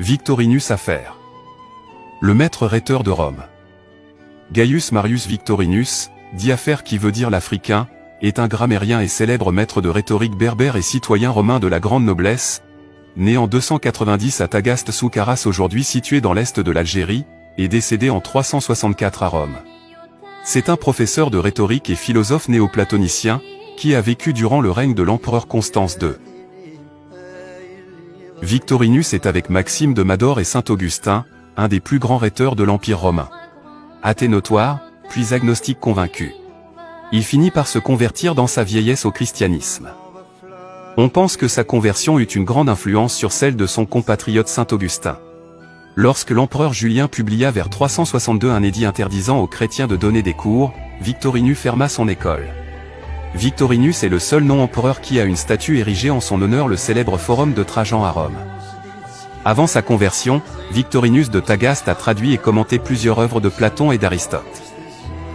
Victorinus Affaire. Le maître rhéteur de Rome. Gaius Marius Victorinus, dit Affaire qui veut dire l'Africain, est un grammairien et célèbre maître de rhétorique berbère et citoyen romain de la grande noblesse, né en 290 à Tagaste sous Caras aujourd'hui situé dans l'est de l'Algérie, et décédé en 364 à Rome. C'est un professeur de rhétorique et philosophe néoplatonicien, qui a vécu durant le règne de l'empereur Constance II. Victorinus est avec Maxime de Madore et saint Augustin, un des plus grands rhéteurs de l'Empire romain. Athée notoire, puis agnostique convaincu. Il finit par se convertir dans sa vieillesse au christianisme. On pense que sa conversion eut une grande influence sur celle de son compatriote saint Augustin. Lorsque l'empereur Julien publia vers 362 un édit interdisant aux chrétiens de donner des cours, Victorinus ferma son école. Victorinus est le seul non-empereur qui a une statue érigée en son honneur, le célèbre Forum de Trajan à Rome. Avant sa conversion, Victorinus de Tagaste a traduit et commenté plusieurs œuvres de Platon et d'Aristote.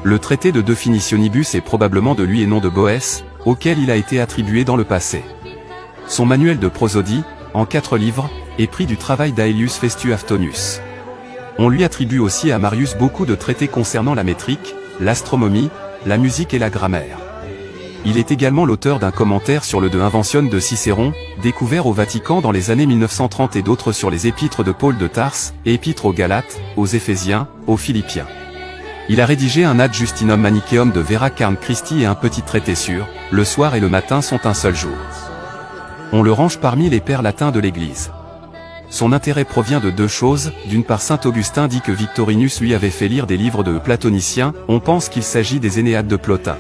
Le traité de Definitionibus est probablement de lui et non de Boès, auquel il a été attribué dans le passé. Son manuel de prosodie, en 4 livres, est pris du travail d'Aelius Festus Aftonus. On lui attribue aussi à Marius beaucoup de traités concernant la métrique, l'astronomie, la musique et la grammaire. Il est également l'auteur d'un commentaire sur le De Inventione de Cicéron, découvert au Vatican dans les années 1930 et d'autres sur les épîtres de Paul de Tarse, et épîtres aux Galates, aux Éphésiens, aux Philippiens. Il a rédigé un Ad Justinum Manichaeum de Vera Carne Christi et un petit traité sur « Le soir et le matin sont un seul jour ». On le range parmi les pères latins de l'Église. Son intérêt provient de 2 choses. D'une part, saint Augustin dit que Victorinus lui avait fait lire des livres de platoniciens, on pense qu'il s'agit des Énéades de Plotin.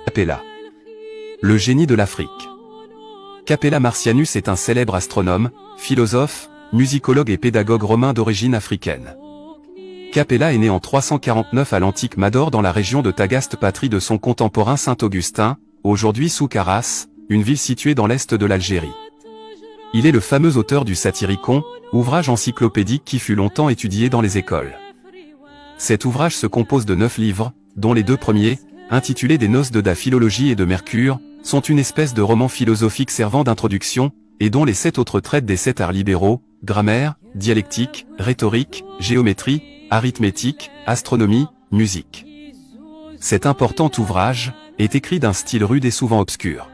Capella. Le génie de l'Afrique. Capella Marcianus est un célèbre astronome, philosophe, musicologue et pédagogue romain d'origine africaine. Capella est né en 349 à l'antique Madore dans la région de Tagaste, patrie de son contemporain saint Augustin, aujourd'hui sous Caras, une ville située dans l'est de l'Algérie. Il est le fameux auteur du Satyricon, ouvrage encyclopédique qui fut longtemps étudié dans les écoles. Cet ouvrage se compose de 9 livres, dont les 2 premiers, intitulés Des Noces de la Philologie et de Mercure, sont une espèce de roman philosophique servant d'introduction, et dont les 7 autres traitent des 7 arts libéraux, grammaire, dialectique, rhétorique, géométrie, arithmétique, astronomie, musique. Cet important ouvrage est écrit d'un style rude et souvent obscur.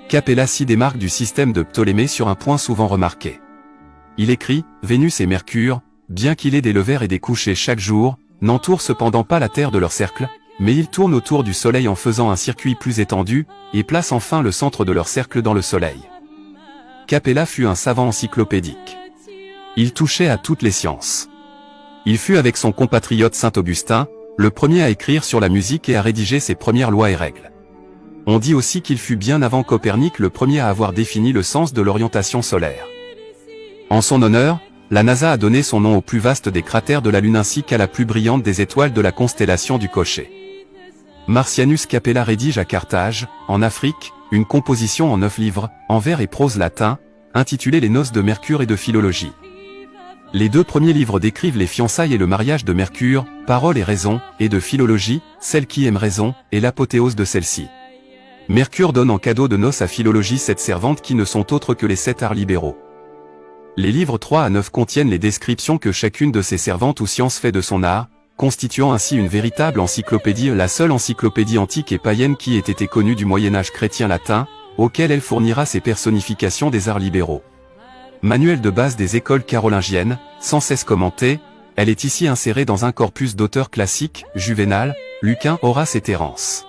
Capella s'y démarque du système de Ptolémée sur un point souvent remarqué. Il écrit « Vénus et Mercure, bien qu'il ait des levers et des couchers chaque jour, n'entourent cependant pas la Terre de leur cercle, mais ils tournent autour du Soleil en faisant un circuit plus étendu, et placent enfin le centre de leur cercle dans le Soleil. » Capella fut un savant encyclopédique. Il touchait à toutes les sciences. Il fut avec son compatriote saint Augustin, le premier à écrire sur la musique et à rédiger ses premières lois et règles. On dit aussi qu'il fut bien avant Copernic le premier à avoir défini le sens de l'orientation solaire. En son honneur, la NASA a donné son nom au plus vaste des cratères de la Lune ainsi qu'à la plus brillante des étoiles de la constellation du Cocher. Marcianus Capella rédige à Carthage, en Afrique, une composition en 9 livres, en vers et prose latin, intitulée Les Noces de Mercure et de Philologie. Les 2 premiers livres décrivent les fiançailles et le mariage de Mercure, Parole et Raison, et de Philologie, Celle qui aime raison, et l'apothéose de celle-ci. Mercure donne en cadeau de noces à Philologie 7 servantes qui ne sont autres que les 7 arts libéraux. Les livres 3 à 9 contiennent les descriptions que chacune de ces servantes ou sciences fait de son art, constituant ainsi une véritable encyclopédie, la seule encyclopédie antique et païenne qui ait été connue du Moyen-Âge chrétien latin, auquel elle fournira ses personnifications des arts libéraux. Manuel de base des écoles carolingiennes, sans cesse commenté, elle est ici insérée dans un corpus d'auteurs classiques, Juvénal, Lucain, Horace et Terence.